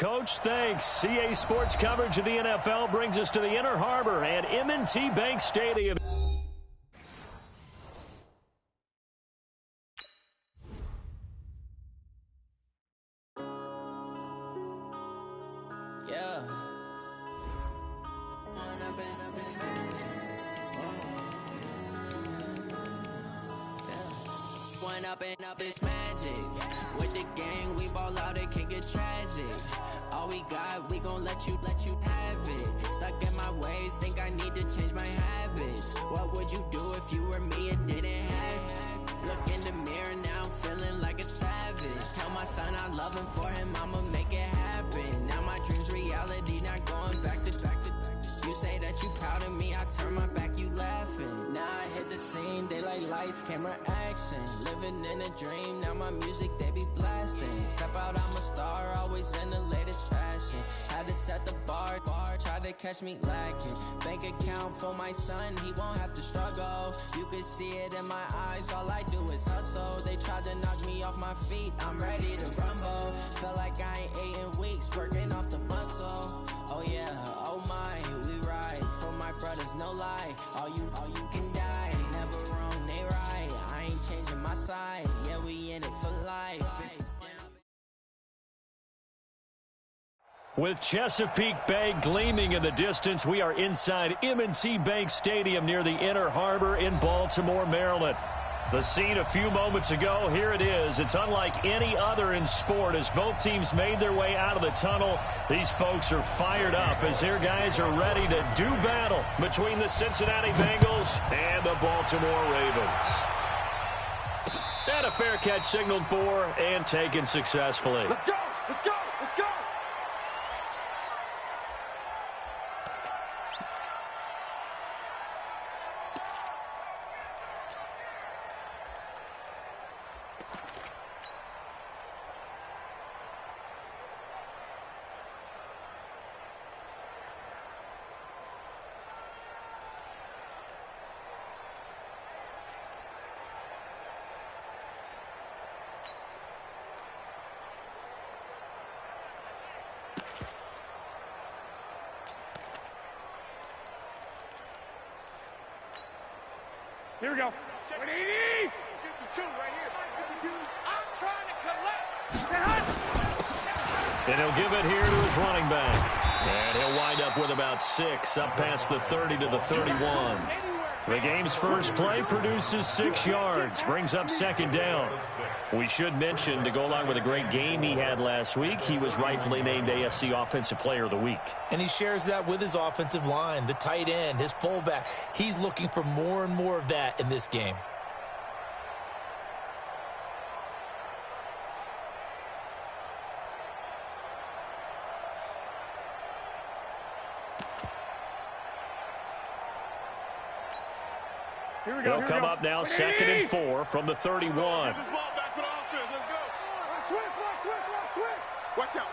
Coach. Thanks. CA Sports coverage of the NFL brings us to the Inner Harbor and M&T Bank Stadium. Up it's magic. With the gang, we ball out, it can get tragic. All we got, we gon' let you have it. Stuck in my ways, think I need to change my habits. What would you do if you were me and didn't have it? Look in the mirror, now I'm feeling like a savage. Tell my son I love him, for him I'ma make it happen. Now my dream's reality, not going back to back. You say that you proud of me, I turn my back, you laughing. Now I hit the scene, they like lights, camera, action. Living in a dream, now my music, they be blasting. Step out, I'm a star, always in the latest fashion. Had to set the bar, try to catch me lacking. Bank account for my son, he won't have to struggle. You can see it in my eyes, all I do is hustle. They tried to knock me off my feet, I'm ready to rumble. Feel like I ain't ate in weeks, working off the muscle. Oh yeah, oh my, we ride for my brothers, no lie. All you can die, never wrong, they right. I ain't changing my side, yeah, we in it for life. With Chesapeake Bay gleaming in the distance, we are inside M&T Bank Stadium near the Inner Harbor in Baltimore, Maryland. The scene a few moments ago, here it is. It's unlike any other in sport as both teams made their way out of the tunnel. These folks are fired up as their guys are ready to do battle between the Cincinnati Bengals and the Baltimore Ravens. And a fair catch signaled for and taken successfully. Let's go! Let's go! Let's go! Here we go. 180. 52 right here. 52. I'm trying to collect. And he'll give it here to his running back. And he'll wind up with about 6, up past the 30 to the 31. The game's first play produces 6 yards, brings up second down. We should mention, to go along with a great game he had last week, he was rightfully named AFC Offensive Player of the Week. And he shares that with his offensive line, the tight end, his fullback. He's looking for more and more of that in this game. Here we go. They'll come up now, 2nd and 4 from the 31. Get this ball back for the offense. Let's go. Switch. Watch out.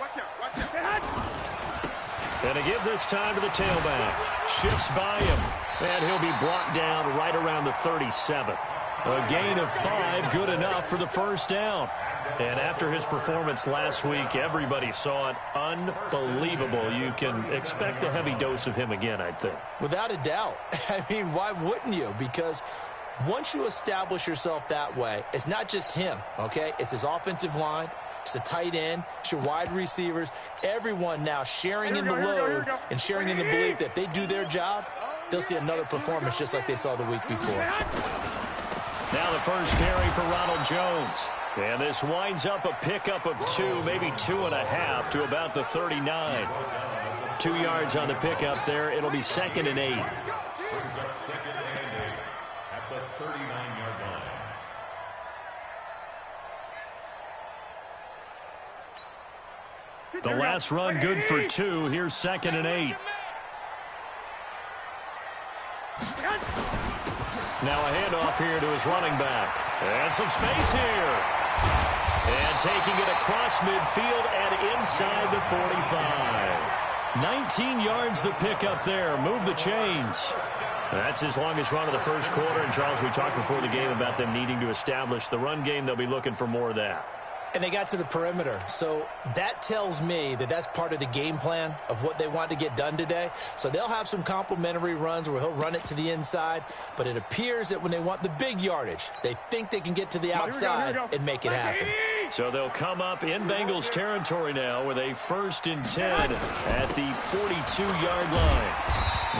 And to give this time to the tailback. Shifts by him. And he'll be brought down right around the 37th. A gain of 5, good enough for the first down. And after his performance last week, everybody saw it. Unbelievable. You can expect a heavy dose of him again, I think. Without a doubt. I mean, why wouldn't you? Because once you establish yourself that way, it's not just him, okay? It's his offensive line. It's the tight end. It's your wide receivers. Everyone now sharing in the load and sharing in the belief that if they do their job, they'll see another performance just like they saw the week before. Now the first carry for Ronald Jones. And this winds up a pickup of 2, maybe 2.5 to about the 39. 2 yards on the pickup there. It'll be 2nd and 8. Brings up 2nd and 8 at the 39-yard line. The last run good for 2. Here's 2nd and 8. Now a handoff here to his running back. And some space here. And taking it across midfield and inside the 45. 19 yards the pickup there. Move the chains. That's his longest run of the first quarter. And, Charles, we talked before the game about them needing to establish the run game. They'll be looking for more of that. And they got to the perimeter. So that tells me that that's part of the game plan of what they want to get done today. So they'll have some complimentary runs where he'll run it to the inside. But it appears that when they want the big yardage, they think they can get to the outside and make it happen. So they'll come up in Bengals territory now with a 1st and 10 at the 42-yard line.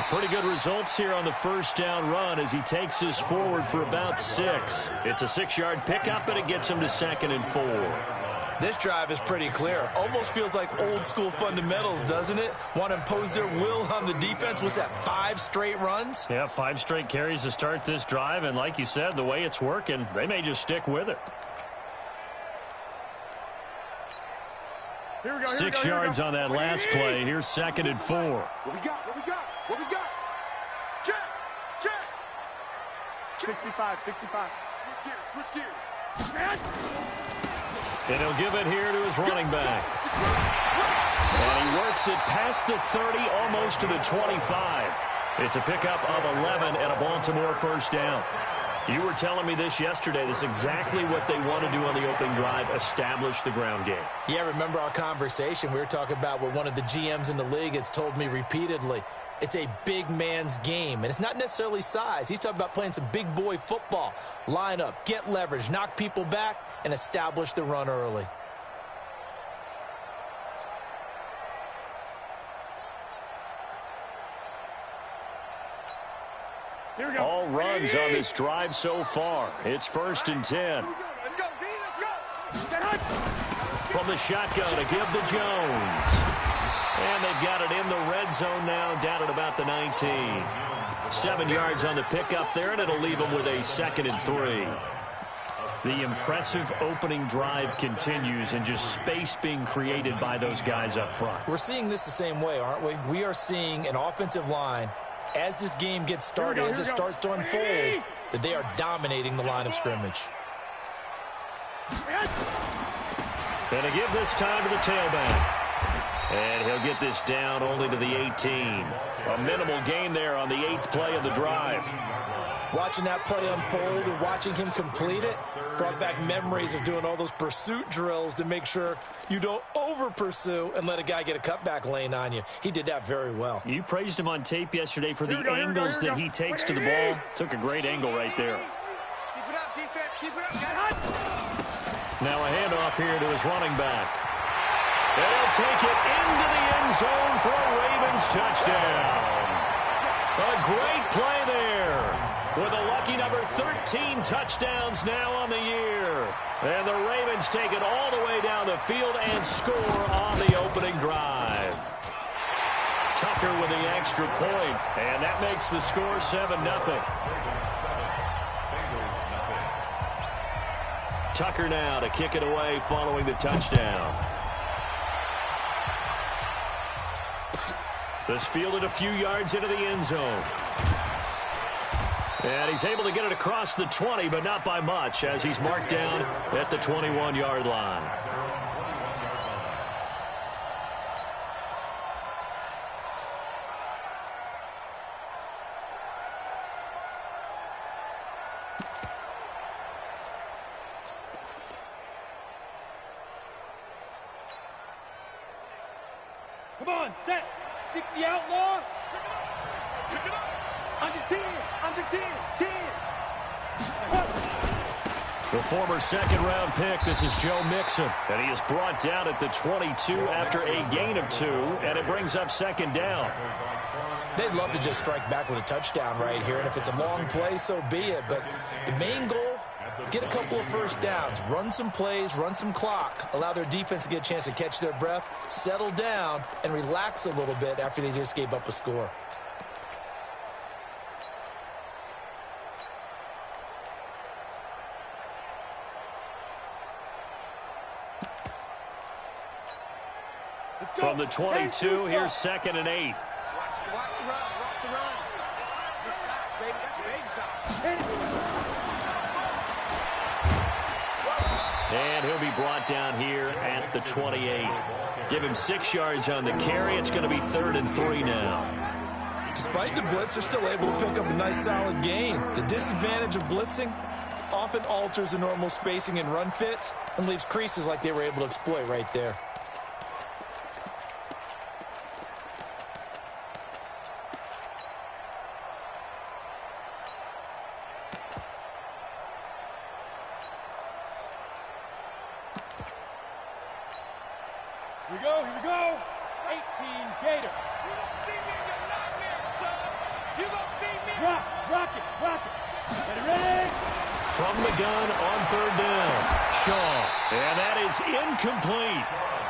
Pretty good results here on the first down run as he takes this forward for about 6. It's a 6-yard pickup, and it gets him to 2nd and 4. This drive is pretty clear. Almost feels like old-school fundamentals, doesn't it? Want to impose their will on the defense. Was that 5 straight runs? Yeah, 5 straight carries to start this drive, and like you said, the way it's working, they may just stick with it. 6 yards on that last play. Here's 2nd and 4. What we got? What we got? What we got? Jack! 65. Switch gears. And he'll give it here to his running back. And he works it past the 30, almost to the 25. It's a pickup of 11 and a Baltimore first down. You were telling me this yesterday. This is exactly what they want to do on the opening drive, establish the ground game. Yeah, remember our conversation? We were talking about what one of the GMs in the league has told me repeatedly. It's a big man's game, and it's not necessarily size. He's talking about playing some big boy football. Line up, get leverage, knock people back, and establish the run early. All runs on this drive so far. It's 1st and 10. Let's go, D, let's go. From the shotgun to give to Jones. And they've got it in the red zone now, down at about the 19. 7 yards on the pickup there, and it'll leave them with a 2nd and 3. The impressive opening drive continues, and just space being created by those guys up front. We're seeing this the same way, aren't we? We are seeing an offensive line, as this game gets started, as it starts to unfold, that they are dominating the line of scrimmage. And to give this time to the tailback. And he'll get this down only to the 18. A minimal gain there on the 8th play of the drive. Watching that play unfold and watching him complete it brought back memories of doing all those pursuit drills to make sure you don't over-pursue and let a guy get a cutback lane on you. He did that very well. You praised him on tape yesterday for the angles that he takes to the ball. Took a great angle right there. Keep it up, defense. Keep it up. Now a handoff here to his running back. And he'll take it into the end zone for a Ravens touchdown. A great play there. With a lucky number 13 touchdowns now on the year. And the Ravens take it all the way down the field and score on the opening drive. Tucker with the extra point, and that makes the score 7-0. Tucker now to kick it away following the touchdown. This fielded a few yards into the end zone. And he's able to get it across the 20, but not by much, as he's marked down at the 21-yard line. Come on, set. 60 outlaw. Pick it up. Under 10. Under 10. 10. The former second-round pick, this is Joe Mixon. And he is brought down at the 22 after a gain of 2, and it brings up 2nd down. They'd love to just strike back with a touchdown right here, and if it's a long play, so be it. But the main goal, get a couple of first downs, run some plays, run some clock, allow their defense to get a chance to catch their breath, settle down, and relax a little bit after they just gave up a score. From the 22, here's 2nd and 8. Watch the run. Watch the run. This side, baby. That's the baby side. And he'll be brought down here at the 28. Give him 6 yards on the carry. It's going to be 3rd and 3 now. Despite the blitz, they're still able to pick up a nice solid gain. The disadvantage of blitzing often alters the normal spacing and run fits, and leaves creases like they were able to exploit right there. Here we go, here we go. 18 Gator. You don't see me in your nightmare, son. You don't see me. Rock it. Ready? From the gun on third down. Shaw. And that is incomplete.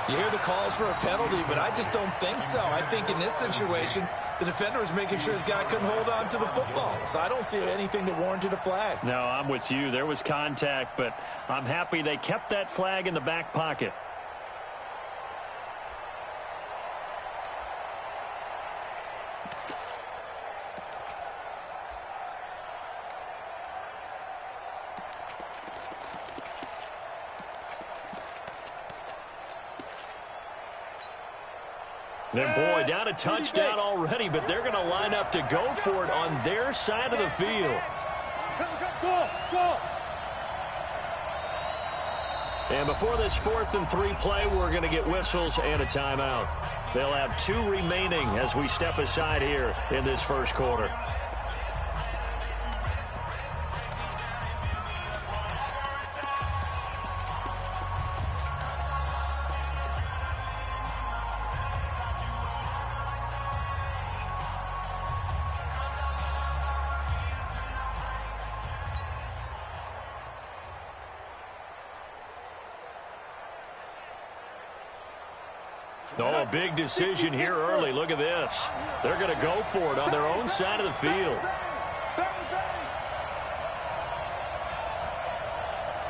You hear the calls for a penalty, but I just don't think so. I think in this situation, the defender was making sure his guy couldn't hold on to the football. So I don't see anything that warranted a flag. No, I'm with you. There was contact, but I'm happy they kept that flag in the back pocket. And boy, down a touchdown already, but they're going to line up to go for it on their side of the field. Go. And before this 4th and 3 play, we're going to get whistles and a timeout. They'll have 2 remaining as we step aside here in this first quarter. Oh, a big decision here early. Look at this. They're going to go for it on their own side of the field.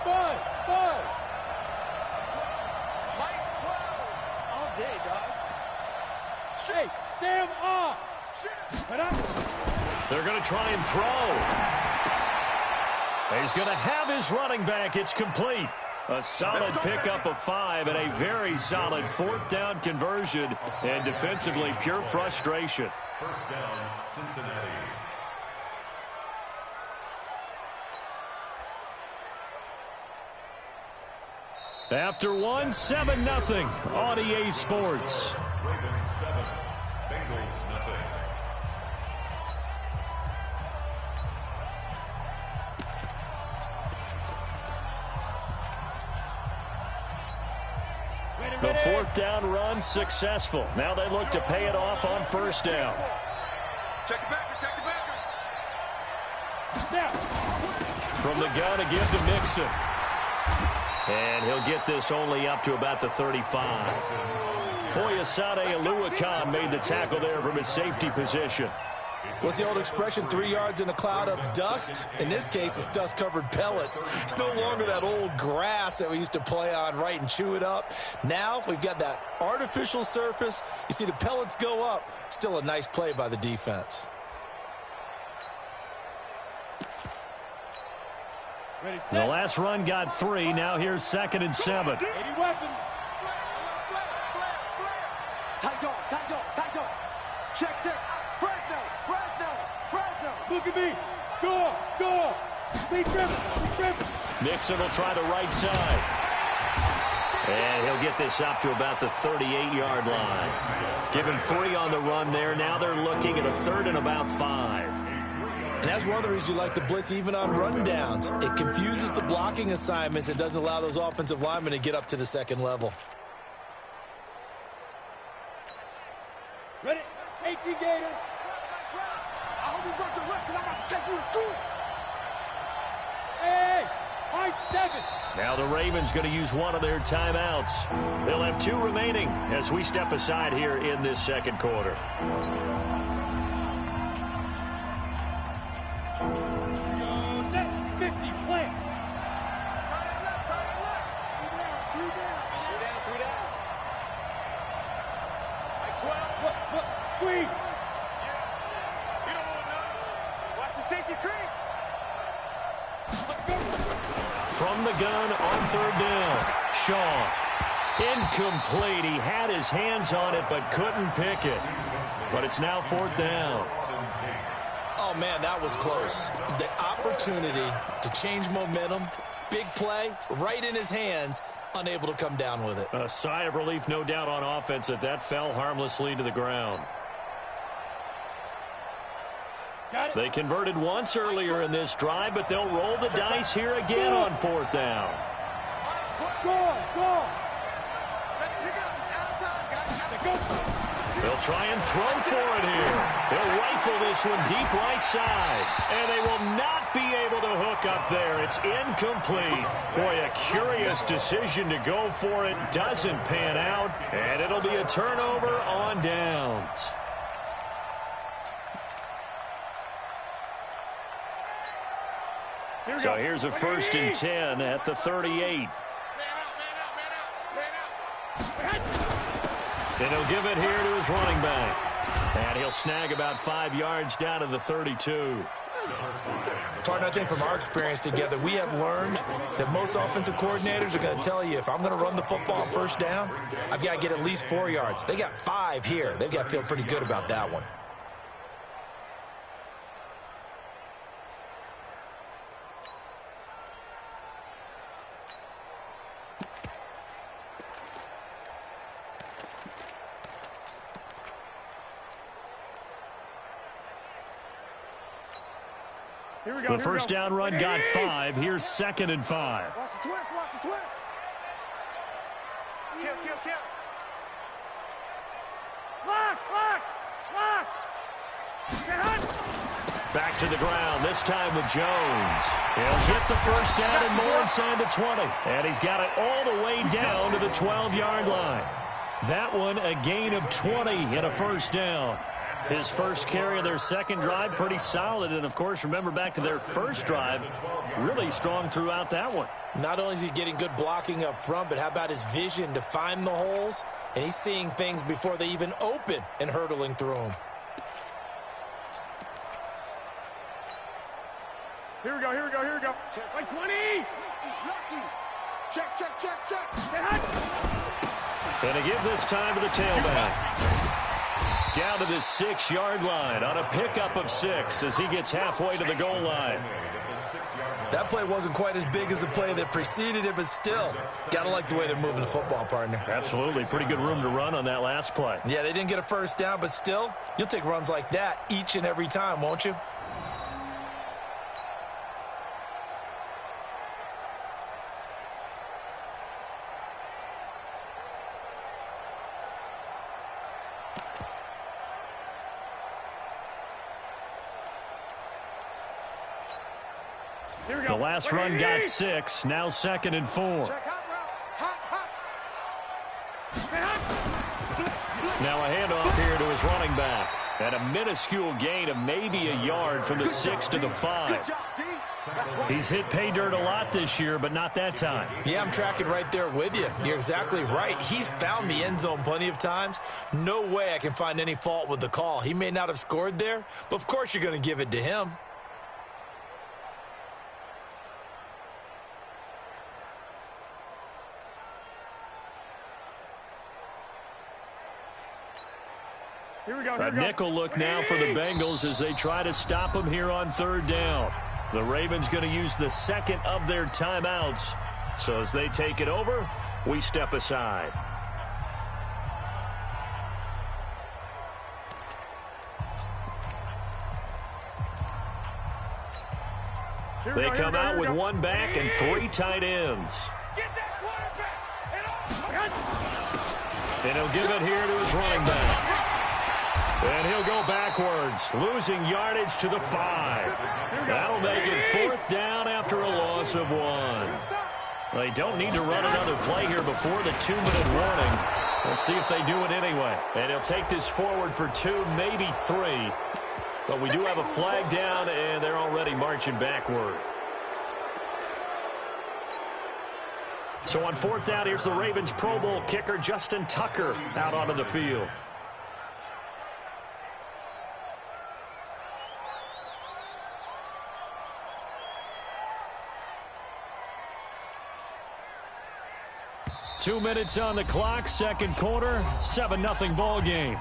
Five. Mike 12. All day, dog. Hey, Sam off. They're going to try and throw. He's going to have his running back. It's complete. A solid pickup of 5 and a very solid 4th down conversion. And defensively, pure frustration. First down, Cincinnati. After 7-0 on EA Sports. Ravens 7, Bengals nothing. The 4th down run successful. Now they look to pay it off on 1st down. Check it back. From the gun to give to Mixon. And he'll get this only up to about the 35. Foyesade Oluwakan made the tackle there from his safety position. What's the old expression, 3 yards in a cloud of dust? In this case, it's dust-covered pellets. It's no longer that old grass that we used to play on, right, and chew it up. Now we've got that artificial surface. You see the pellets go up. Still a nice play by the defense. The last run got 3. Now here's 2nd and 7. 80 weapons. Tight dog. Check. Fresno. Look at me. Go. Big Griffin. Nixon will try the right side. And he'll get this up to about the 38-yard line. Give him 3 on the run there. Now they're looking at a 3rd and about 5. And that's one of the reasons you like to blitz even on rundowns. It confuses the blocking assignments. It doesn't allow those offensive linemen to get up to the 2nd level. Ready? 18 Gator. I hope you brought your rest because I'm about to take you to school. Hey, high 7. Now the Ravens going to use one of their timeouts. They'll have 2 remaining as we step aside here in this 2nd quarter. Set 50, plant. Three down. Like 12. Look, squeeze. You don't want none. Watch the safety creep. From the gun on 3rd down. Shaw. Incomplete. He had his hands on it but couldn't pick it. But it's now 4th down. Oh, man, that was close. The opportunity to change momentum, Big play, right in his hands, unable to come down with it. A sigh of relief, no doubt, on offense that fell harmlessly to the ground. They converted once earlier in this drive, but they'll roll the dice here again on 4th down. Go! Let's pick it up. It's out of time, guys. They'll try and throw for it here. They'll rifle this one deep right side. And they will not be able to hook up there. It's incomplete. Boy, a curious decision to go for it. Doesn't pan out. And it'll be a turnover on downs. So here's a 1st and 10 at the 38. And he'll give it here to his running back. And he'll snag about 5 yards down to the 32. Partner, I think from our experience together, we have learned that most offensive coordinators are going to tell you, if I'm going to run the football on 1st down, I've got to get at least 4 yards. They got 5 here. They've got to feel pretty good about that one. The 1st down run got 5. Here's 2nd and 5. Watch the twist. Watch the twist. Kill. Lock! Back to the ground, this time with Jones. He'll get the 1st down and more inside the 20. And he's got it all the way down to the 12-yard line. That one, a gain of 20 and a 1st down. His first carry of their 2nd drive, pretty solid. And, of course, remember back to their 1st drive, really strong throughout that one. Not only is he getting good blocking up front, but how about his vision to find the holes? And he's seeing things before they even open and hurtling through them. Here we go. Like 20! Check. And to give this time to the tailback. Down to the 6-yard line on a pickup of 6 as he gets halfway to the goal line. That play wasn't quite as big as the play that preceded it, but still, got to like the way they're moving the football, partner. Absolutely. Pretty good room to run on that last play. Yeah, they didn't get a 1st down, but still, you'll take runs like that each and every time, won't you? The last run got 6. Now 2nd and 4. Now a handoff here to his running back. And a minuscule gain of maybe a yard from the 6 to the 5. He's hit pay dirt a lot this year, but not that time. Yeah, I'm tracking right there with you. You're exactly right. He's found the end zone plenty of times. No way I can find any fault with the call. He may not have scored there, but of course you're going to give it to him. A nickel look now for the Bengals as they try to stop him here on 3rd down. The Ravens going to use the 2nd of their timeouts. So as they take it over, we step aside. They come out with 1 back and 3 tight ends. And he'll give it here to his running back. And he'll go backwards, losing yardage to the 5. That'll make it 4th down after a loss of 1. They don't need to run another play here before the 2-minute warning. Let's see if they do it anyway. And he'll take this forward for 2, maybe 3. But we do have a flag down, and they're already marching backward. So on 4th down, here's the Ravens Pro Bowl kicker, Justin Tucker, out onto the field. Two minutes on the clock, 2nd quarter, 7-0 ball game.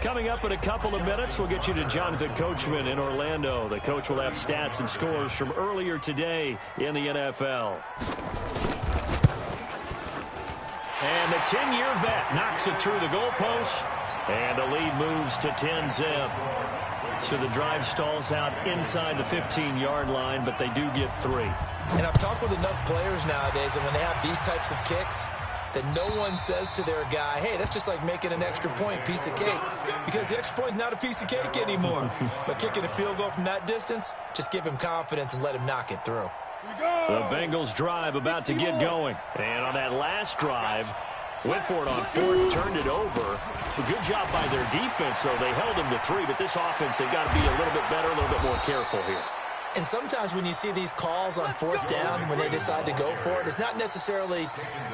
Coming up in a couple of minutes, we'll get you to Jonathan Coachman in Orlando. The coach will have stats and scores from earlier today in the NFL. And the 10-year vet knocks it through the goalpost, and the lead moves to 10-zip. So the drive stalls out inside the 15-yard line, but they do get 3. And I've talked with enough players nowadays, and when they have these types of kicks, that no one says to their guy, hey, that's just like making an extra point, piece of cake. Because the extra point's not a piece of cake anymore. But kicking a field goal from that distance, just give him confidence and let him knock it through. The Bengals drive about to get going. And on that last drive, went for it on 4th, turned it over. A good job by their defense, though. They held them to 3, but this offense, they've got to be a little bit better, a little bit more careful here. And sometimes when you see these calls on 4th down, when they decide to go for it, it's not necessarily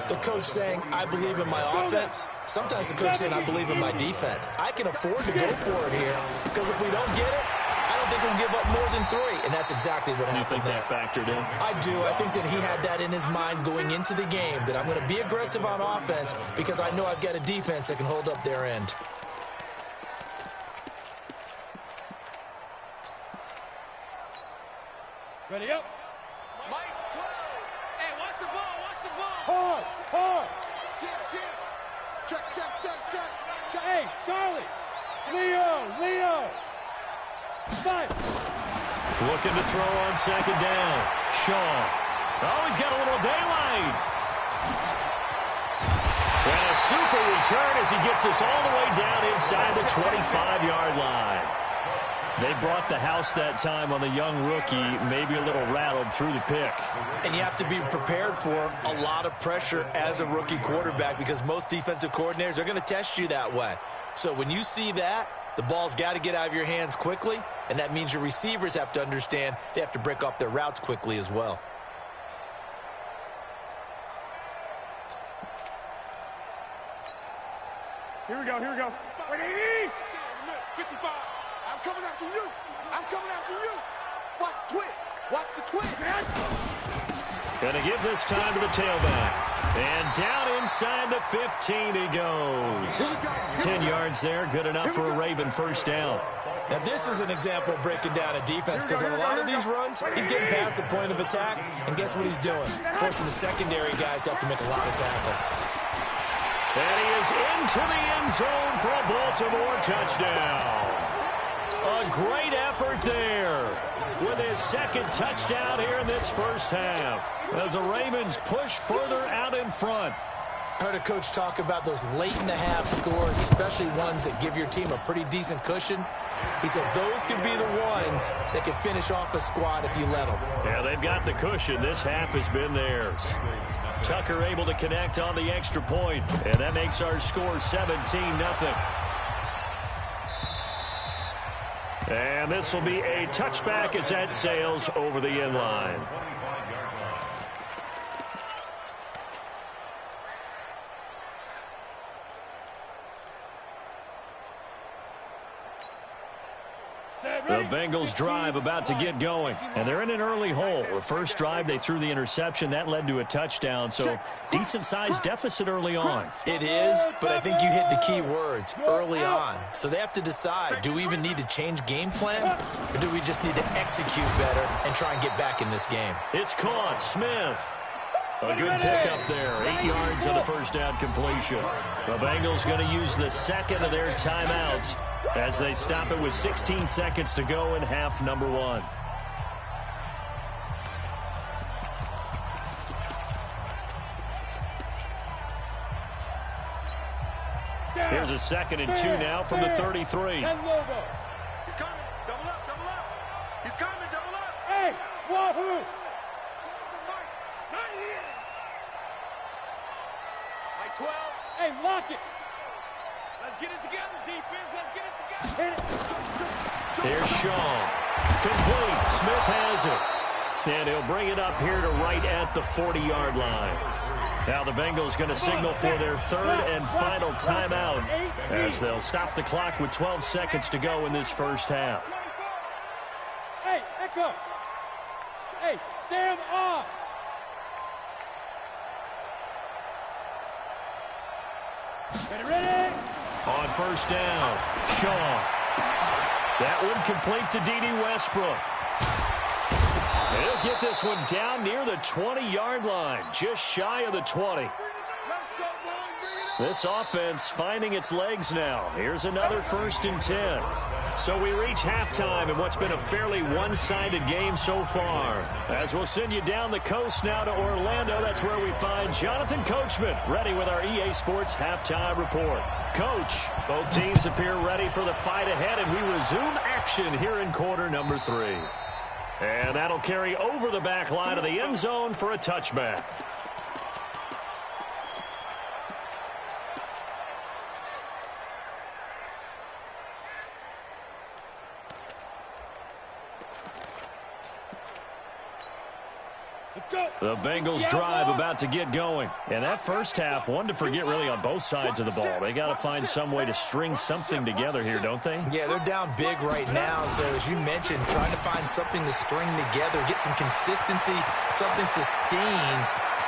the coach saying, I believe in my offense. Sometimes the coach saying, I believe in my defense. I can afford to go for it here, because if we don't get it, I don't think we'll give up more than 3. And that's exactly what happened there. You think that factored in? I do. I think that he had that in his mind going into the game, that I'm going to be aggressive on offense because I know I've got a defense that can hold up their end. Ready up. Mike, 12. Hey, watch the ball, watch the ball. Hard, hard. Jim. Check. Hey, Charlie. Leo. 5. Looking to throw on 2nd down. Shaw. Oh, he's got a little daylight. And a super return as he gets us all the way down inside the 25-yard line. They brought the house that time on the young rookie, maybe a little rattled through the pick. And you have to be prepared for a lot of pressure as a rookie quarterback because most defensive coordinators are going to test you that way. So when you see that, the ball's got to get out of your hands quickly, and that means your receivers have to understand they have to break off their routes quickly as well. Here we go. 55. I'm coming after you. Watch the twist. Watch the twist. Going to give this time to the tailback. And down inside the 15 he goes. 10 yards there, good enough for a Raven first down. Now, this is an example of breaking down a defense because on a lot of these runs, he's getting past the point of attack, and guess what he's doing? Forcing the secondary guys to have to make a lot of tackles. And he is into the end zone for a Baltimore touchdown. A great effort there with his 2nd touchdown here in this first half as the Ravens push further out in front. I heard a coach talk about those late-in-the-half scores, especially ones that give your team a pretty decent cushion. He said those could be the ones that could finish off a squad if you let them. Yeah, they've got the cushion. This half has been theirs. Tucker able to connect on the extra point, and that makes our score 17-0. And this will be a touchback as that sails over the end line. The Bengals drive about to get going, and they're in an early hole. The first drive, they threw the interception. That led to a touchdown, so decent-sized deficit early on. It is, but I think you hit the key words, early on. So they have to decide, do we even need to change game plan, or do we just need to execute better and try and get back in this game? It's caught. Smith. A good pickup there. 8 yards on the first down completion. The Bengals going to use the 2nd of their timeouts as they stop it with 16 seconds to go in half number 1. Here's a 2nd and 2 now from the 33. He's coming. Double up. He's coming. Double up. Hey, wahoo! Mike, 12. Hey, lock it. Let's get it together, defense. Let's get it together. Hit it. Here's Shaw. Complete. Smith has it. And he'll bring it up here to right at the 40-yard line. Now the Bengals going to signal for their 3rd and final timeout as they'll stop the clock with 12 seconds to go in this first half. Hey, Echo. Hey, Sam off. Ready? On first down, Shaw. That one complete to D.D. Westbrook. He'll get this one down near the 20-yard line, just shy of the 20. This offense finding its legs now. Here's another 1st and 10. So we reach halftime in what's been a fairly one-sided game so far. As we'll send you down the coast now to Orlando, that's where we find Jonathan Coachman ready with our EA Sports halftime report. Coach, both teams appear ready for the fight ahead, and we resume action here in quarter number 3. And that'll carry over the back line of the end zone for a touchback. The Bengals drive about to get going. And that first half, one to forget really on both sides of the ball. They got to find some way to string something together here, don't they? Yeah, they're down big right now. So as you mentioned, trying to find something to string together, get some consistency, something sustained,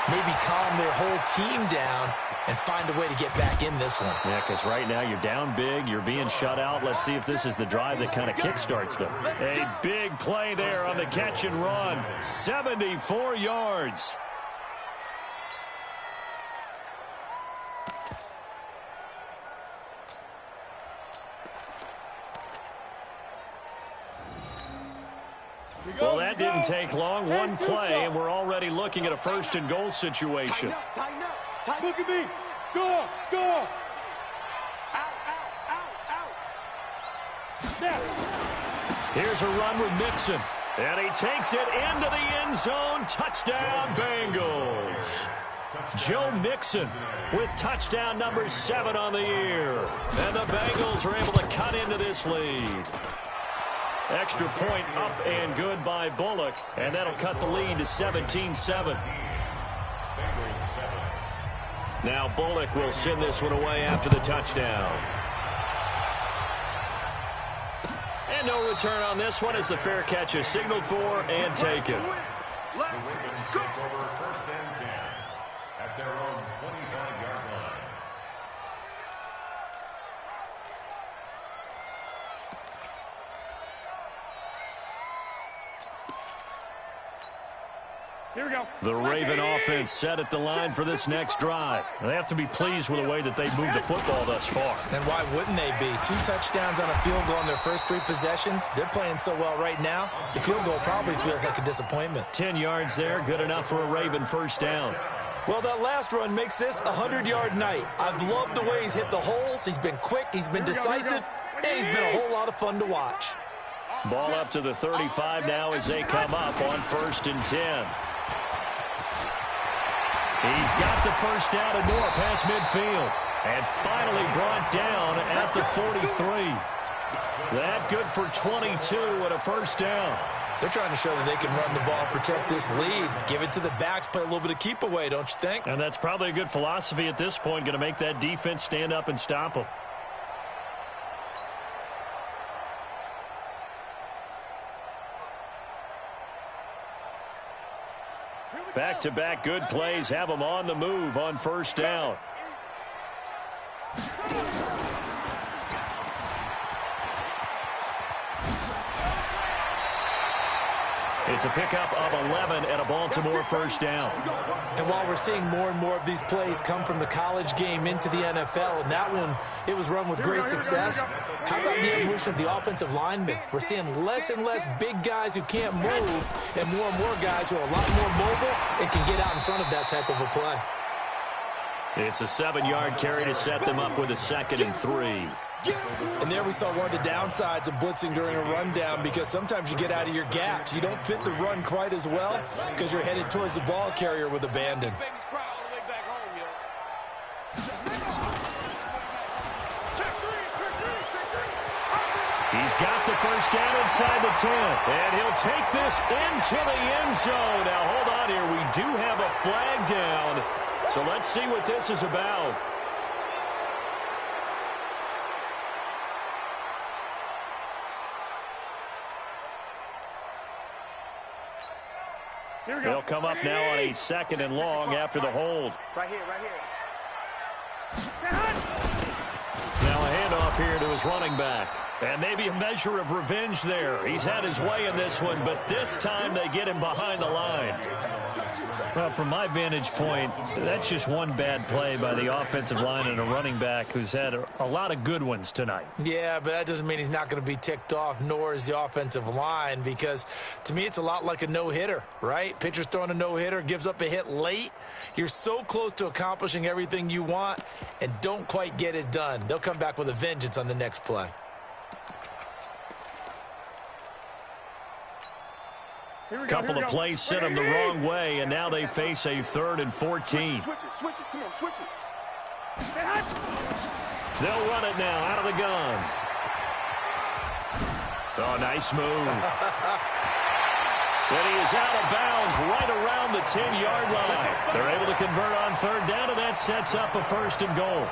maybe calm their whole team down and find a way to get back in this one. Yeah, because right now you're down big, you're being shut out. Let's see if this is the drive that kind of kickstarts them. A big play there on the catch and run. 74 yards. Well, that didn't take long. One play, and we're already looking at a 1st and goal situation. Tighten up. Look at me. Go. Out. Now. Here's a run with Mixon. And he takes it into the end zone. Touchdown, Bengals. Joe Mixon with touchdown number 7 on the year. And the Bengals are able to cut into this lead. Extra point up and good by Bullock. And that'll cut the lead to 17-7. Now Bullock will send this one away after the touchdown. And no return on this one as the fair catch is signaled for and taken. The Ravens take over 1st and 10 at their own 25-yard line. Here we go. The Raven offense set at the line for this next drive. They have to be pleased with the way that they've moved the football thus far. And why wouldn't they be? 2 touchdowns on a field goal in their first 3 possessions. They're playing so well right now, the field goal probably feels like a disappointment. 10 yards there, good enough for a Raven 1st down. Well, that last run makes this a 100-yard night. I've loved the way he's hit the holes. He's been quick, he's been decisive, and he's been a whole lot of fun to watch. Ball up to the 35 now as they come up on 1st and 10. He's got the first down and more past midfield. And finally brought down at the 43. That good for 22 and a 1st down. They're trying to show that they can run the ball, protect this lead. Give it to the backs, play a little bit of keep away, don't you think? And that's probably a good philosophy at this point, going to make that defense stand up and stop them. Back-to-back good plays have them on the move on 1st down. It's a pickup of 11 and a Baltimore 1st down. And while we're seeing more and more of these plays come from the college game into the NFL, and that one, it was run with great success, how about the evolution of the offensive linemen? We're seeing less and less big guys who can't move and more guys who are a lot more mobile and can get out in front of that type of a play. It's a 7-yard carry to set them up with a 2nd and 3. And there we saw one of the downsides of blitzing during a rundown, because sometimes you get out of your gaps. You don't fit the run quite as well because you're headed towards the ball carrier with abandon. He's got the first down inside the 10, and he'll take this into the end zone. Now, hold on here. We do have a flag down, so let's see what this is about. They'll come up now on a 2nd and long after the hold. Right here. Now a handoff here to his running back. And maybe a measure of revenge there. He's had his way in this one, but this time they get him behind the line. Well, from my vantage point, that's just one bad play by the offensive line and a running back who's had a lot of good ones tonight. Yeah, but that doesn't mean he's not going to be ticked off, nor is the offensive line, because to me it's a lot like a no-hitter, right? Pitcher's throwing a no-hitter, gives up a hit late. You're so close to accomplishing everything you want and don't quite get it done. They'll come back with a vengeance on the next play. Couple of plays sent them the wrong way, and now they face a 3rd and 14. Switch it. Come on, switch it. They'll run it now out of the gun. Oh, nice move. And he is out of bounds right around the 10-yard line. They're able to convert on 3rd down, and that sets up a 1st and goal.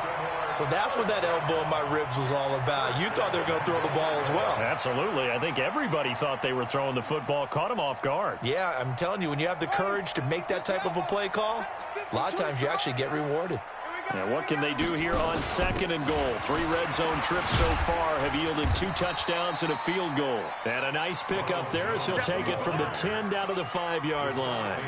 So that's what that elbow in my ribs was all about. You thought they were going to throw the ball as well. Absolutely. I think everybody thought they were throwing the football, caught him off guard. Yeah, I'm telling you, when you have the courage to make that type of a play call, a lot of times you actually get rewarded. Now, what can they do here on 2nd and goal? 3 red zone trips so far have yielded 2 touchdowns and a field goal. And a nice pick up there as he'll take it from the 10 down to the 5-yard line.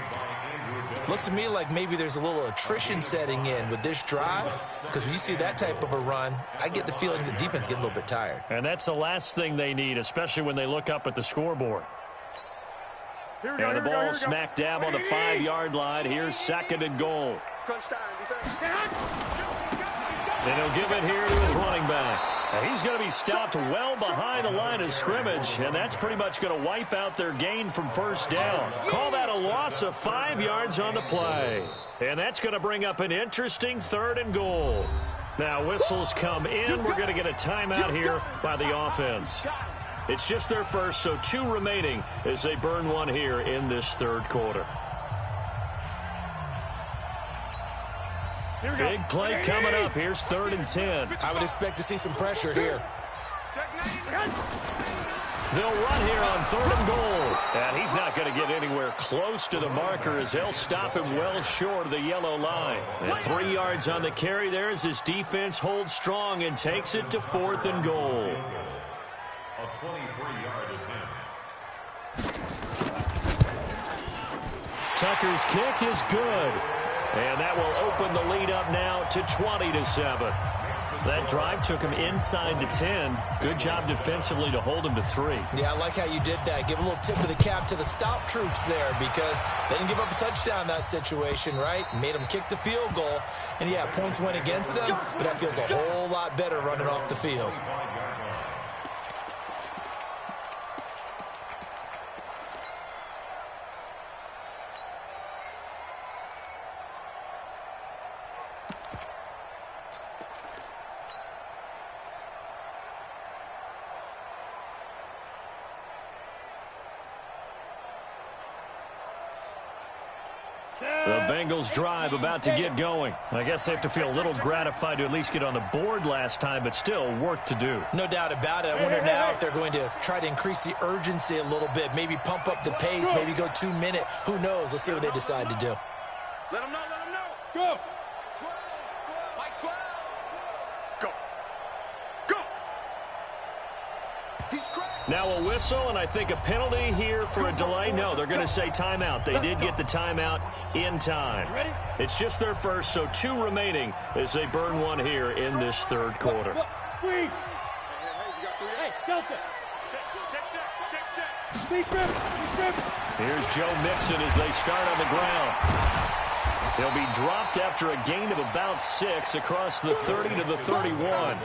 Looks to me like maybe there's a little attrition setting in with this drive, because when you see that type of a run, I get the feeling the defense getting a little bit tired. And that's the last thing they need, especially when they look up at the scoreboard. And the ball smack dab on the 5-yard line. Here's 2nd and goal. Crunch time, defense. And he'll give it here to his running back. Now he's going to be stopped well behind the line of scrimmage, and that's pretty much going to wipe out their gain from 1st down. Call that a loss of 5 yards on the play. And that's going to bring up an interesting 3rd and goal. Now whistles come in. We're going to get a timeout here by the offense. It's just their first, so 2 remaining as they burn one here in this 3rd quarter. Big play coming up. Here's 3rd and 10. I would expect to see some pressure here. They'll run here on 3rd and goal. And he's not going to get anywhere close to the marker as they'll stop him well short of the yellow line. And 3 yards on the carry there as his defense holds strong and takes it to 4th and goal. A 23-yard attempt. Tucker's kick is good. And that will open the lead up now to 20-7. That drive took him inside the 10. Good job defensively to hold him to 3. Yeah, I like how you did that. Give a little tip of the cap to the stop troops there, because they didn't give up a touchdown in that situation, right? Made them kick the field goal. And, yeah, points went against them, but that feels a whole lot better running off the field. The Bengals drive about to get going. I guess they have to feel a little gratified to at least get on the board last time, but still work to do. No doubt about it. I wonder now if they're going to try to increase the urgency a little bit, maybe pump up the pace, maybe go 2 minute. Who knows? Let's see what they decide to do. Let them know, let them know. Go. 12. Mike 12. Go. Go. He's cracked. Now a whistle, and I think a penalty here for a delay. No, they're going to say timeout. They did get the timeout in time. It's just their first, so 2 remaining as they burn one here in this 3rd quarter. Squeeze. Hey, Delta. Check. Here's Joe Mixon as they start on the ground. He'll be dropped after a gain of about 6 across the 30 to the 31.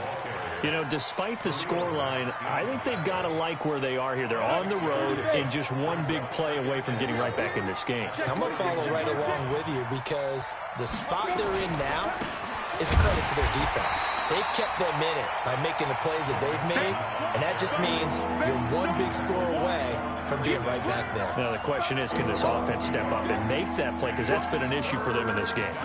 You know, despite the scoreline, I think they've got to like where they are here. They're on the road and just one big play away from getting right back in this game. I'm going to follow right along with you, because the spot they're in now is a credit to their defense. They've kept them in it by making the plays that they've made, and that just means you're one big score away from being right back there. Now, the question is, can this offense step up and make that play? Because that's been an issue for them in this game.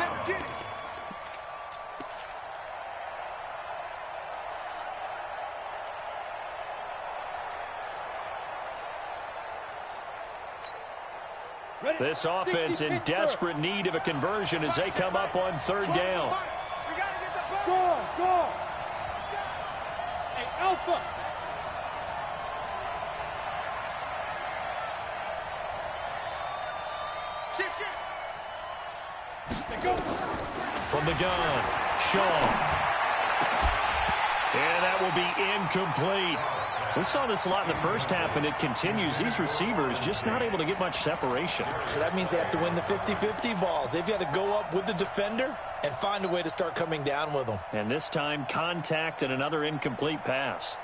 This offense in desperate need of a conversion as they come up on 3rd down. Go. Alpha. From the gun, Shaw. And that will be incomplete. We saw this a lot in the first half, and it continues. These receivers just not able to get much separation. So that means they have to win the 50-50 balls. They've got to go up with the defender and find a way to start coming down with them. And this time, contact and another incomplete pass.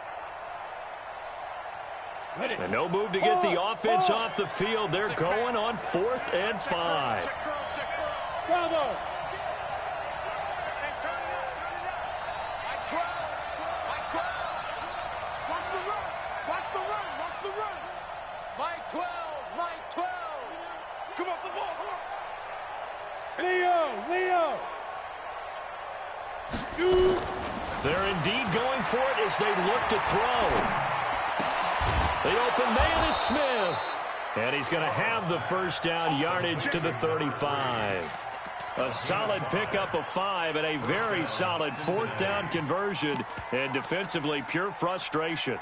And no move to get the offense off the field. They're going on 4th and 5. Bravo. Leo. They're indeed going for it as they look to throw. The open man is Smith. And he's going to have the first down, yardage to the 35. A solid pickup of 5 and a very solid 4th down conversion. And defensively, pure frustration.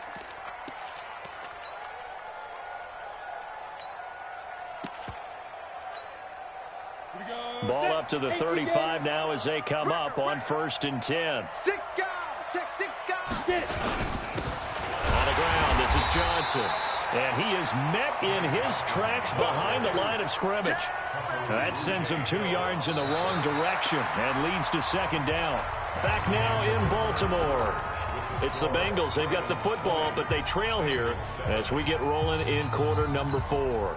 Ball up to the 35 now as they come up on 1st and 10. 6 guys. Check 6 guys. Get it. On the ground, this is Johnson. And he is met in his tracks behind the line of scrimmage. That sends him 2 yards in the wrong direction and leads to 2nd down. Back now in Baltimore. It's the Bengals. They've got the football, but they trail here as we get rolling in quarter number 4.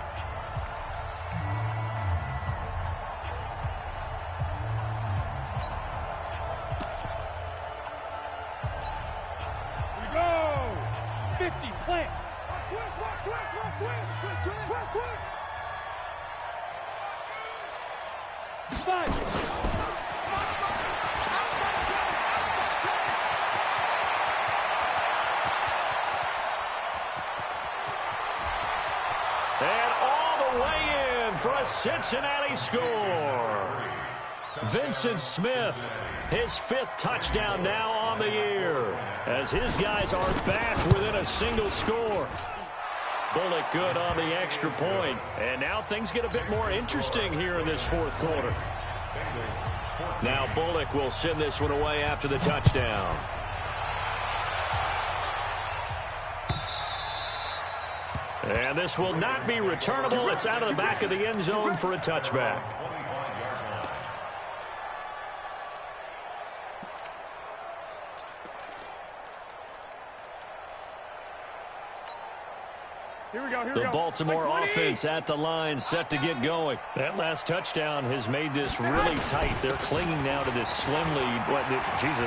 Cincinnati score. Vincent Smith, his 5th touchdown now on the year, as his guys are back within a single score. Bullock good on the extra point, and now things get a bit more interesting here in this 4th quarter. Now Bullock will send this one away after the touchdown. And this will not be returnable. It's out of the back of the end zone for a touchback. The Baltimore offense at the line, set to get going. That last touchdown has made this really tight. They're clinging now to this slim lead.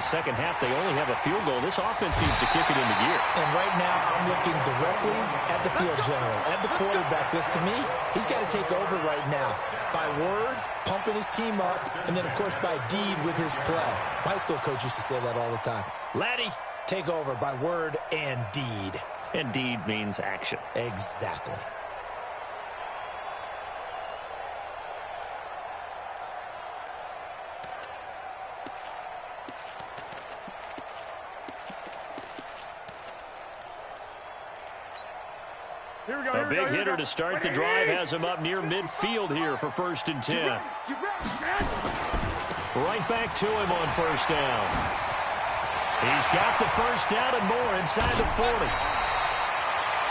Second half, they only have a field goal. This offense needs to kick it into gear. And right now, I'm looking directly at the field general, at the quarterback, because to me, he's got to take over right now. By word, pumping his team up, and then, of course, by deed with his play. My high school coach used to say that all the time. Laddie, take over by word and deed. And deed means action. Exactly. A big hitter to start the drive has him up near midfield here for 1st and 10. Right back to him on 1st down. He's got the 1st down and more inside the 40.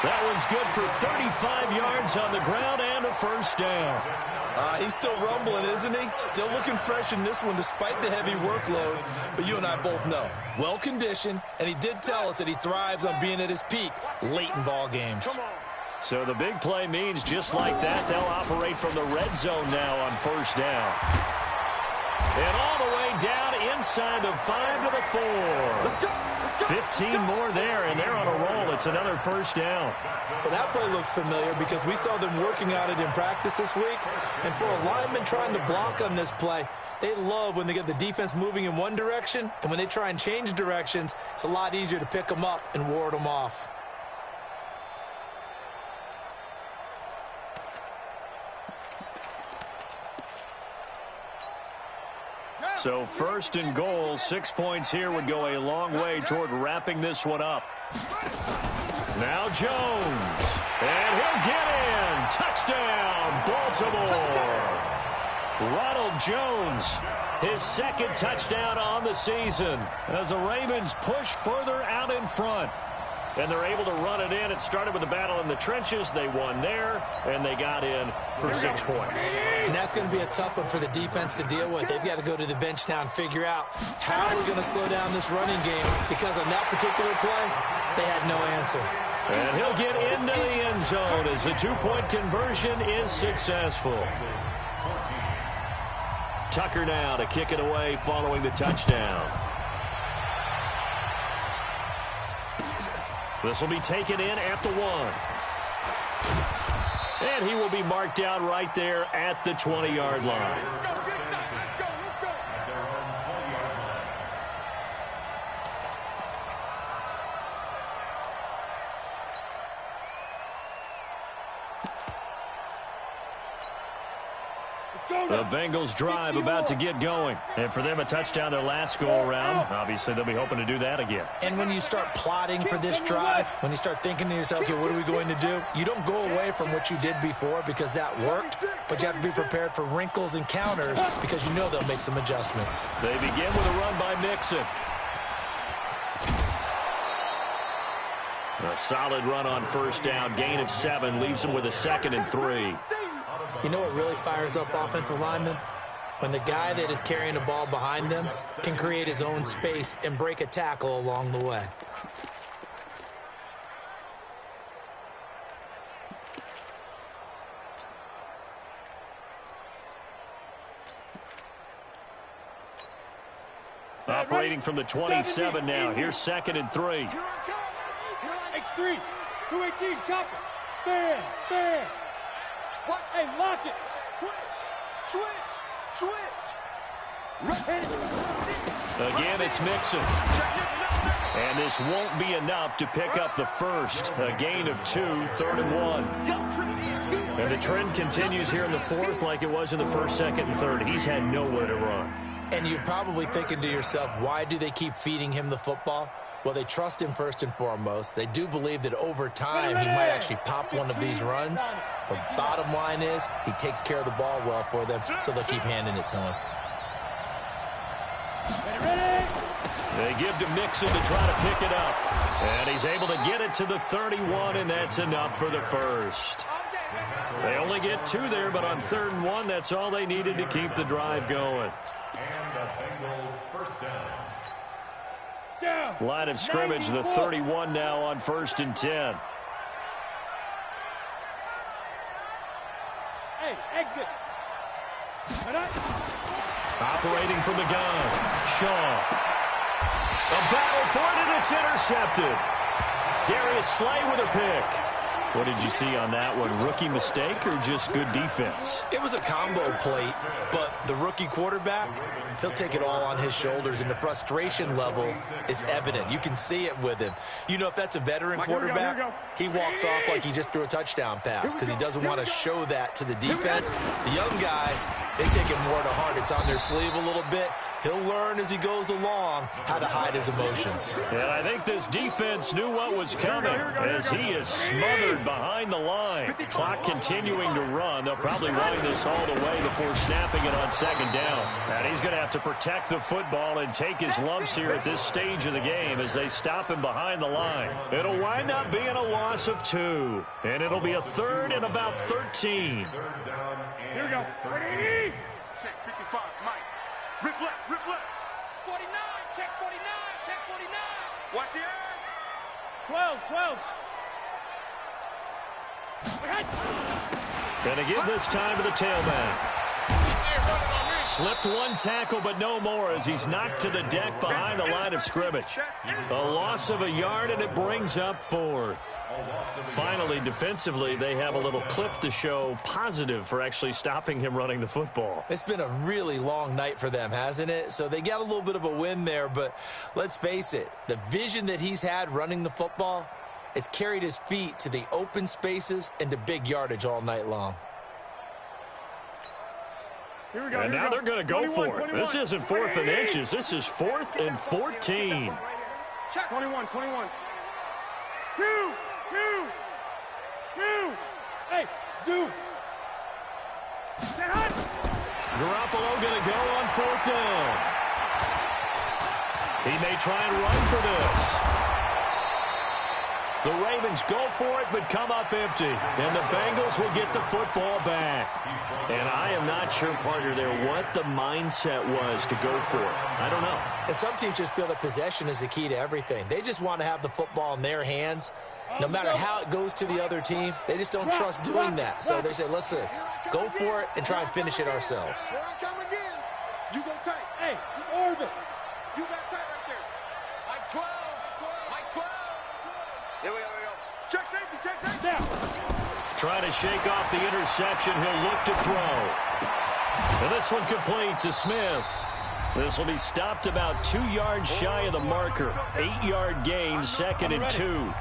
That one's good for 35 yards on the ground and a 1st down. He's still rumbling, isn't he? Still looking fresh in this one despite the heavy workload. But you and I both know, well-conditioned, and he did tell us that he thrives on being at his peak late in ball games. So the big play means just like that, they'll operate from the red zone now on 1st down. And all the way down inside the 5 to the 4. 15 more there, and they're on a roll. It's another 1st down. Well, that play looks familiar because we saw them working on it in practice this week. And for a lineman trying to block on this play, they love when they get the defense moving in one direction. And when they try and change directions, it's a lot easier to pick them up and ward them off. So first and goal, 6 points here would go a long way toward wrapping this one up. Now Jones, and he'll get in. Touchdown, Baltimore. Ronald Jones, his second touchdown on the season as the Ravens push further out in front. And they're able to run it in. It started with a battle in the trenches. They won there, and they got in for 6 points. And that's going to be a tough one for the defense to deal with. They've got to go to the bench now and figure out how we're going to slow down this running game, because on that particular play, they had no answer. And he'll get into the end zone as the two-point conversion is successful. Tucker now to kick it away following the touchdown. This will be taken in at the 1. And he will be marked down right there at the 20-yard line. The Bengals drive about to get going. And for them, a touchdown their last go-around. Obviously, they'll be hoping to do that again. And when you start plotting for this drive, when you start thinking to yourself, okay, what are we going to do? You don't go away from what you did before because that worked, but you have to be prepared for wrinkles and counters because you know they'll make some adjustments. They begin with a run by Mixon. A solid run on first down. Gain of 7 leaves them with a 2nd and 3. You know what really fires up offensive linemen? When the guy that is carrying the ball behind them can create his own space and break a tackle along the way. Operating from the 27 now. Here's 2nd and 3. X3, 218, chop it. Fair, fair. What? Hey, lock it. Switch. Again, it's Mixon. And this won't be enough to pick up the first. A gain of 2, 3rd and 1. And the trend continues here in the 4th like it was in the 1st, 2nd, and 3rd. He's had nowhere to run. And you're probably thinking to yourself, why do they keep feeding him the football? Well, they trust him first and foremost. They do believe that over time he might actually pop one of these runs. But bottom line is he takes care of the ball well for them, so they'll keep handing it to him. They give to Mixon to try to pick it up. And he's able to get it to the 31, and that's enough for the first. They only get 2 there, but on 3rd and 1, that's all they needed to keep the drive going. And the Bengal first down. Line of scrimmage, the 31 now on 1st and 10. Hey, exit. Operating from the gun, Shaw. A battle for it, and it's intercepted. Darius Slay with a pick. What did you see on that one? Rookie mistake or just good defense? It was a combo plate, but the rookie quarterback, he'll take it all on his shoulders, and the frustration level is evident. You can see it with him. You know, if that's a veteran quarterback, he walks off like he just threw a touchdown pass because he doesn't want to show that to the defense. The young guys, they take it more to heart. It's on their sleeve a little bit. He'll learn as he goes along how to hide his emotions. And I think this defense knew what was coming as he is smothered behind the line. Clock continuing to run. They'll probably wind this all the way before snapping it on 2nd down. And he's going to have to protect the football and take his lumps here at this stage of the game as they stop him behind the line. It'll wind up being a loss of 2. And it'll be a 3rd and about 13. Here we go. Check 55, Mike. Rip left. 49, check 49, check 49. Watch the eye. 12. Going to give this time to the tailback. Slipped one tackle, but no more as he's knocked to the deck behind the line of scrimmage. A loss of a yard, and it brings up 4th. Finally, defensively, they have a little clip to show positive for actually stopping him running the football. It's been a really long night for them, hasn't it? So they got a little bit of a win there, but let's face it, the vision that he's had running the football has carried his feet to the open spaces and to big yardage all night long. And now they're going to go for it. This isn't 4th and inches. This is 4th and 14. 21. 2. Hey, zoom. Garoppolo going to go on 4th down. He may try and run for this. The Ravens go for it, but come up empty. And the Bengals will get the football back. And I am not sure, partner, there what the mindset was to go for it. I don't know. And some teams just feel that possession is the key to everything. They just want to have the football in their hands. No matter how it goes to the other team, they just don't trust doing that. So they say, listen, go for it and try and finish it ourselves. Here I come again. You go tight. Hey, orbit. You got tight right there. Like 12. Like 12. Here we go. Check safety. Down. Trying to shake off the interception. He'll look to throw. And this one complete to Smith. This will be stopped about 2 yards shy of the marker. 8-yard gain, 2nd and 2.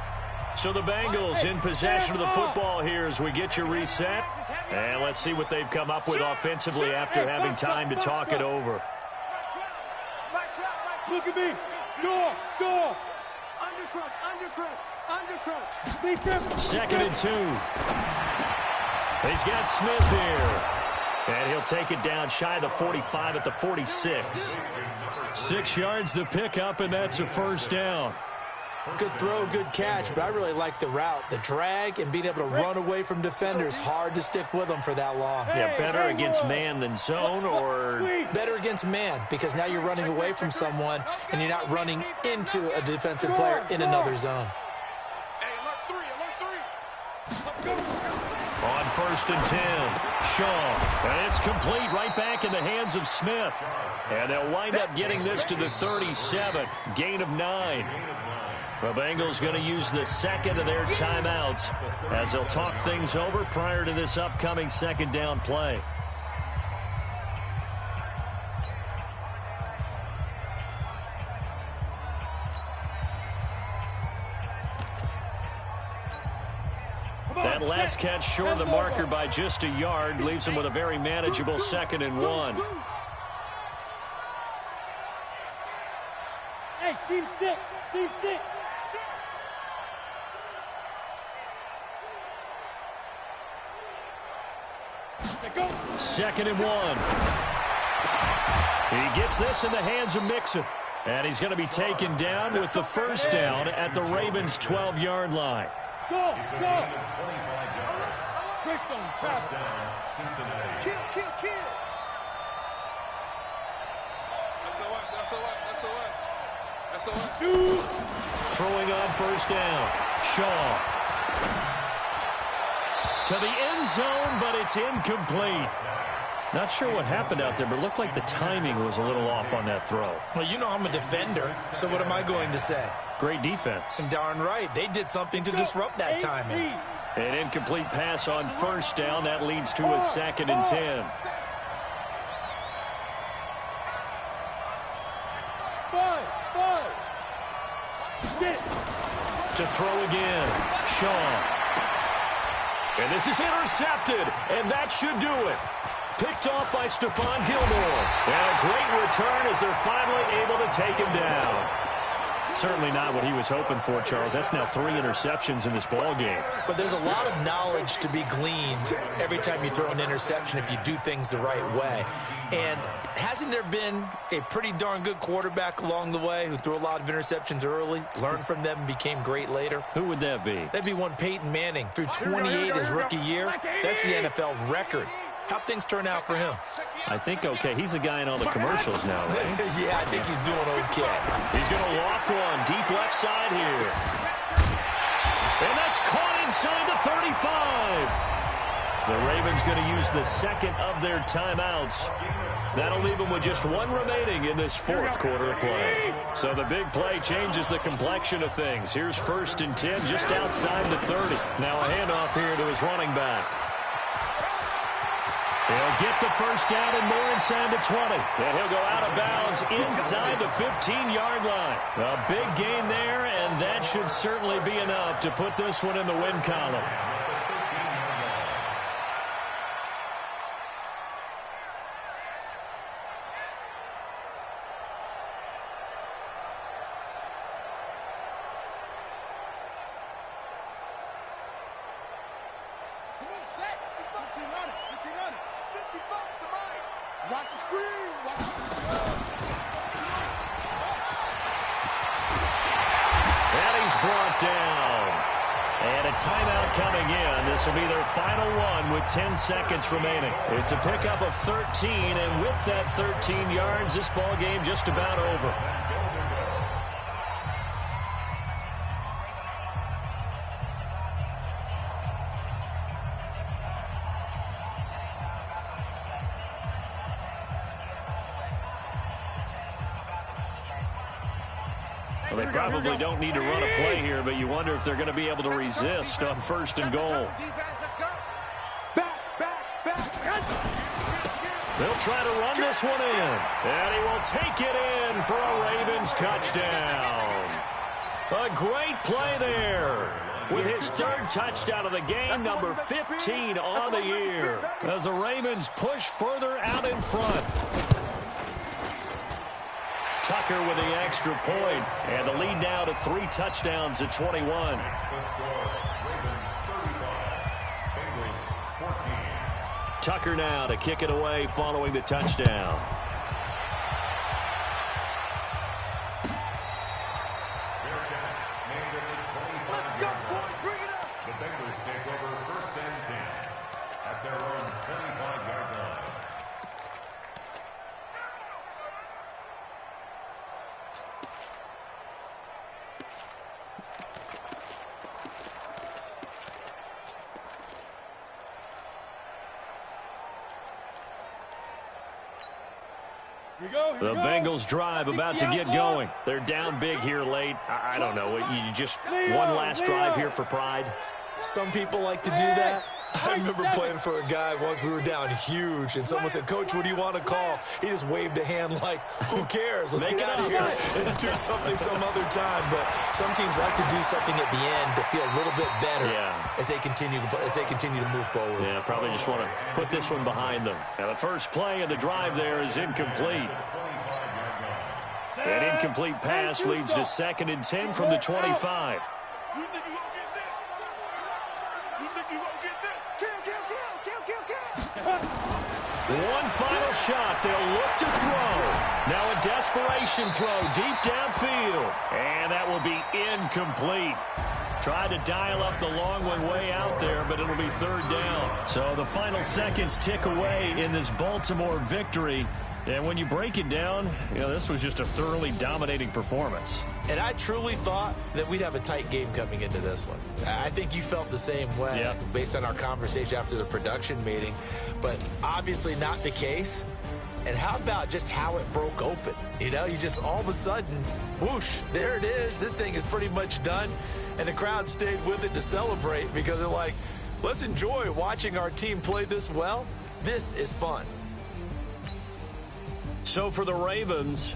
So the Bengals in possession of the football here as we get you reset. And let's see what they've come up with offensively after having time to talk it over. Look at me. Door. Undercrouch. 2nd and 2. He's got Smith here. And he'll take it down shy of the 45 at the 46. 6 yards the pickup, and that's a 1st down. Good throw, good catch, but I really like the route. The drag and being able to run away from defenders, hard to stick with them for that long. Yeah, better against man than zone, or better against man, because now you're running away from someone and you're not running into a defensive player in another zone. On 1st and 10, Shaw. And it's complete right back in the hands of Smith. And they'll wind up getting this to the 37, gain of 9. The Bengals going to use the 2nd of their timeouts as they'll talk things over prior to this upcoming 2nd down play. That last catch short of the marker by just a yard leaves him with a very manageable 2nd and 1. Hey, Steve 6. 2nd and 1. He gets this in the hands of Mixon. And he's going to be taken down with the 1st down at the Ravens' 12-yard line. Go. First down, Cincinnati. Kill. That's the one. Throwing on 1st down. Shaw. To the end zone, but it's incomplete. Not sure what happened out there, but it looked like the timing was a little off on that throw. Well, you know I'm a defender, so what am I going to say? Great defense. And darn right, they did something to disrupt that timing. An incomplete pass on 1st down. That leads to a 2nd and 10. To throw again. Shaw. And this is intercepted, and that should do it. Picked off by Stephon Gilmore. And a great return as they're finally able to take him down. Certainly not what he was hoping for, Charles. That's now 3 interceptions in this ball game. But there's a lot of knowledge to be gleaned every time you throw an interception if you do things the right way. And hasn't there been a pretty darn good quarterback along the way who threw a lot of interceptions early, learned from them, and became great later? Who would that be? That'd be one Peyton Manning. Threw 28 his rookie year. That's the NFL record. How'd things turn out for him? I think okay. He's the guy in all the commercials now, right? Yeah, I think he's doing okay. He's going to loft one deep left side here. And that's caught inside the 35. The Ravens going to use the 2nd of their timeouts. That'll leave them with just 1 remaining in this 4th quarter of play. So the big play changes the complexion of things. Here's 1st and 10 just outside the 30. Now a handoff here to his running back. He'll get the 1st down and more inside the 20. And he'll go out of bounds inside the 15-yard line. A big gain there, and that should certainly be enough to put this one in the win column. And he's brought down. And a timeout coming in. This will be their final one with 10 seconds remaining. It's a pickup of 13, and with that 13 yards, this ball game just about over. Well, they probably don't need to run a play here, but you wonder if they're going to be able to resist on 1st and goal. They'll try to run this one in, and he will take it in for a Ravens touchdown. A great play there with his 3rd touchdown of the game, number 15 on the year, as the Ravens push further out in front. Tucker with the extra point, and the lead now to 3 touchdowns at 21. Tucker now to kick it away following the touchdown. Let's go, boys, bring it up. The Bengals take over 1st and 10 at their own 25-yard line. The Bengals drive about to get going. They're down big here late. I don't know. You just one last drive here for pride? Some people like to do that. I remember playing for a guy once. We were down huge, and someone said, "Coach, what do you want to call?" He just waved a hand like, "Who cares? Let's get out of here and do something some other time." But some teams like to do something at the end to feel a little bit better as they continue to move forward. Yeah, probably just want to put this one behind them. Now, the first play of the drive there is incomplete. An incomplete pass leads to 2nd and 10 from the 25. One final shot. They'll look to throw. Now a desperation throw deep downfield. And that will be incomplete. Tried to dial up the long one way out there, but it'll be 3rd down. So the final seconds tick away in this Baltimore victory. And when you break it down, this was just a thoroughly dominating performance. And I truly thought that we'd have a tight game coming into this one. I think you felt the same way based on our conversation after the production meeting, but obviously not the case. And how about just how it broke open? You just all of a sudden, whoosh, there it is. This thing is pretty much done. And the crowd stayed with it to celebrate because they're like, let's enjoy watching our team play this well. This is fun. So for the Ravens,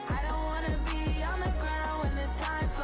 I don't wanna be on the ground when the time flies.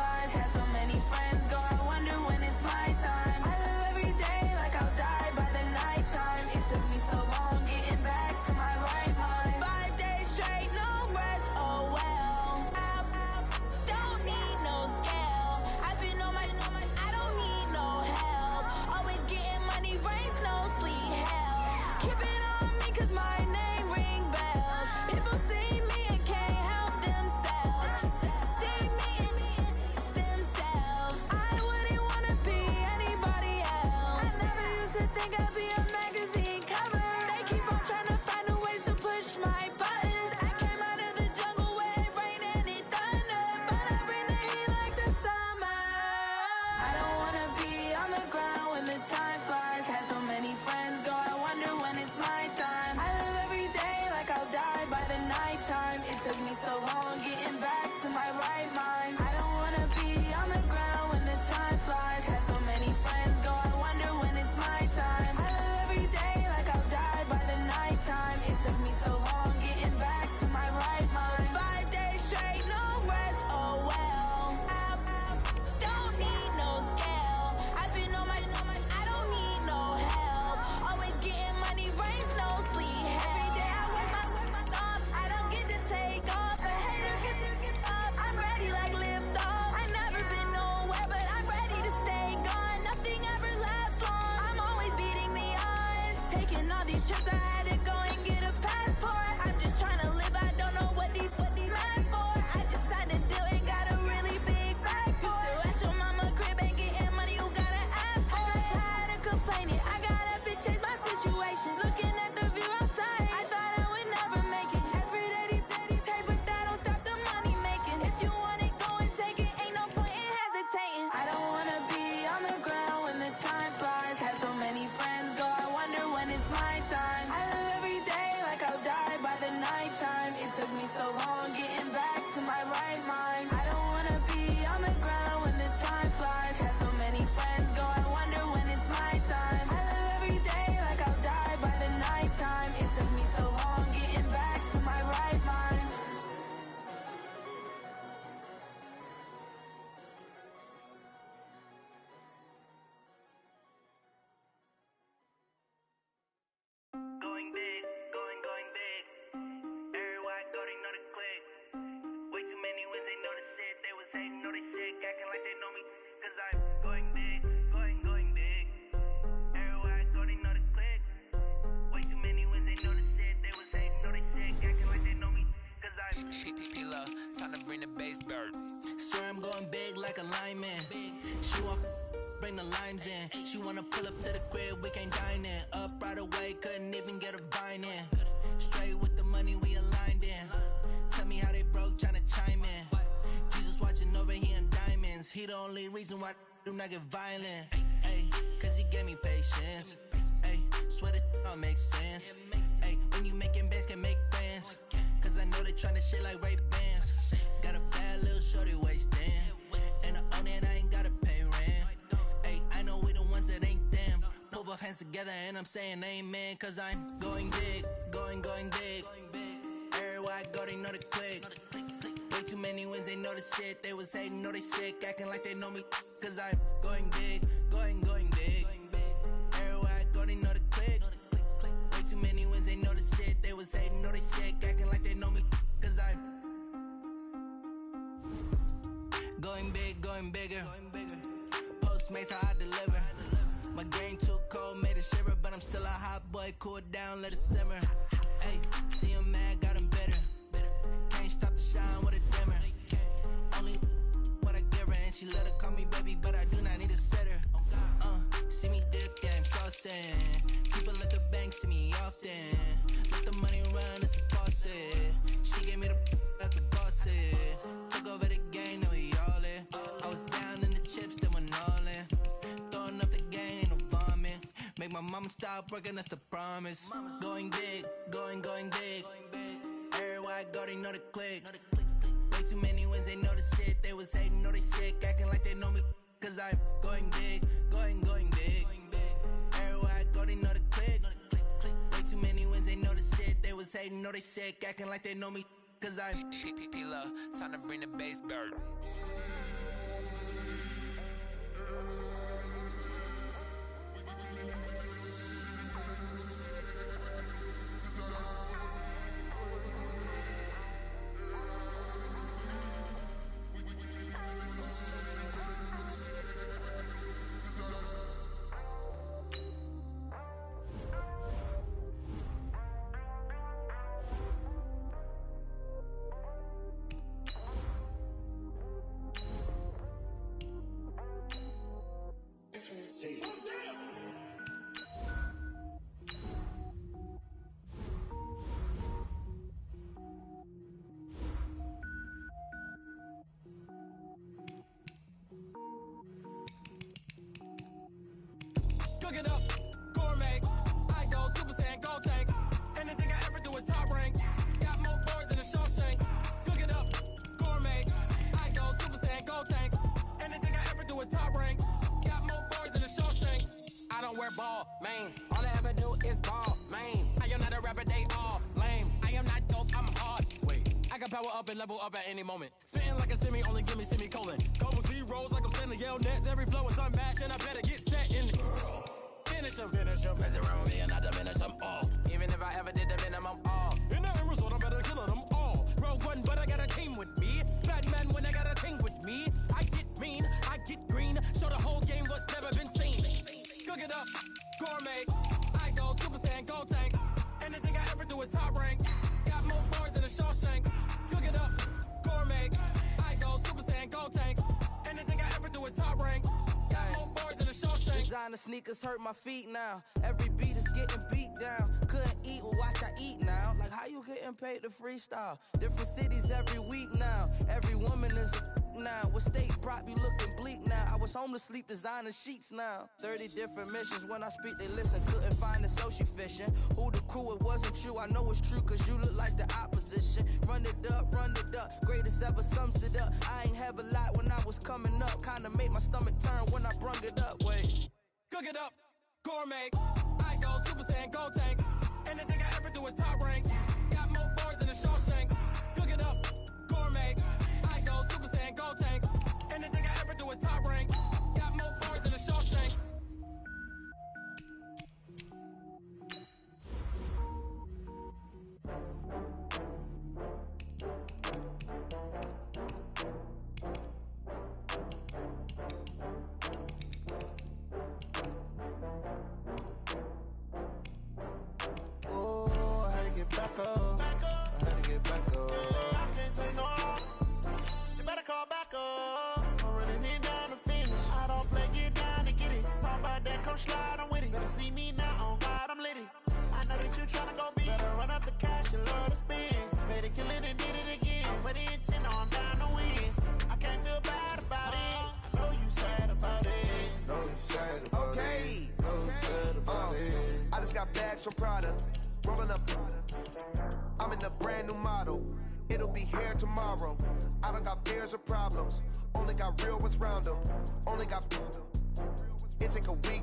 base bird. Swear I'm going big like a lineman. She want bring the limes in. She wanna pull up to the crib, we can't dine in. Up right away, couldn't even get a vine in. Straight with the money we aligned in. Tell me how they broke, tryna chime in. Jesus watching over here in diamonds. He the only reason why I do not get violent. Ay, cause he gave me patience. Ay, swear that all makes sense. Ay, when you making bands, can make friends. Cause I know they tryna shit like Ray-Bans. Got a bad little shorty wasting. And I own it, I ain't gotta pay rent. Ay, I know we the ones that ain't them. Put both hands together and I'm saying amen. Cause I'm going big, going big. Everywhere I go, they know the click. Way too many wins, they know the shit. They was hating, know they sick, acting like they know me. Cause I'm going big, going big. Everywhere I go, they know the click. Way too many wins, they know the shit. They was hating, know they sick, acting like they know me. Cause I'm going big, going bigger. Postmates, how I deliver. My game too cold, made it shiver. But I'm still a hot boy, cool it down, let it simmer. Hey, see him mad, got him bitter. Can't stop the shine with a dimmer. Only what I give her, and she let her call me baby, but I do not need a sitter. See me dip, yeah, I'm saucing. People at the bank see me often. Let the money run, it's a faucet. She gave me the that's the bosses. Took over the game, now we all in. I was down in the chips, then went all in. Throwing up the game, ain't no vomit. Make my mama stop working, that's the promise. Going big, going big. Everywhere I go, they know the click. Way too many wins, they know the shit. They was hating, know they sick, acting like they know me. Cause I'm going big, going big. Everywhere I go, they know the click. Way too many wins, they know the shit. They was hating, know they sick, acting like they know me. Cause I'm P-P-P-Love, time to bring the base bird. Cook it up, gourmet. I go Super Saiyan, gold tank. Anything I ever do is top rank. Got more boards than a Shawshank. Cook it up, gourmet. I go Super Saiyan, gold tank. Anything I ever do is top rank. Got more boards than a Shawshank. I don't wear ball mains. All I ever do is ball main. I am not a rapper, they all lame. I am not dope, I'm hard. Wait, I can power up and level up at any moment. Spitting like a semi, only give me semicolon. Couple zeros like I'm sending yell nets. Every flow is unmatched and I better get set in. Finish them. Mess around with me and I diminish them all. Even if I ever did the minimum all. In the end result, I better kill them all. Rogue One, but I got a team with me. Batman when I got a team with me. I get mean, I get green. Show the whole game what's never been seen. Cook it up, gourmet. I go Super Saiyan, gold tank. Anything I ever do is top rank. Got more bars than a Shawshank. Cook it up, gourmet. I go Super Saiyan, gold tank. Anything I ever do is top rank. Got more bars than a Shawshank. Designer sneakers hurt my feet now. Every beat is getting beat down. Couldn't eat, well watch I eat now. Like how you getting paid to freestyle? Different cities every week now. Every woman is a now. What state prop you looking bleak now? I was home to sleep, designer sheets now. 30 different missions. When I speak they listen. Couldn't find it, so she fishing. Who the crew, it wasn't you. I know it's true cause you look like the opposition. Run it up, greatest ever sums it up. I ain't have a lot when I was coming up. Kinda made my stomach turn when I brung it up. Wait, cook it up, gourmet. I go Super Saiyan, gold tank. Anything I ever do is top rank. Got more bars than a Shawshank. Cook it up, gourmet. I go Super Saiyan, gold tank. Anything I ever do is top rank. Got more bars than a Shawshank. back tryna go big. Better run up the cash, you love to spend. Made it, kill it, and did it again. Put the intent on, I'm down to win. I can't feel bad about it. I know you sad about it. Know you sad about it. Know you sad about it. I just got bags from Prada. Rolling up. I'm in a brand new model. It'll be here tomorrow. I don't got fears or problems. Only got real ones round them. Only got. It take a week.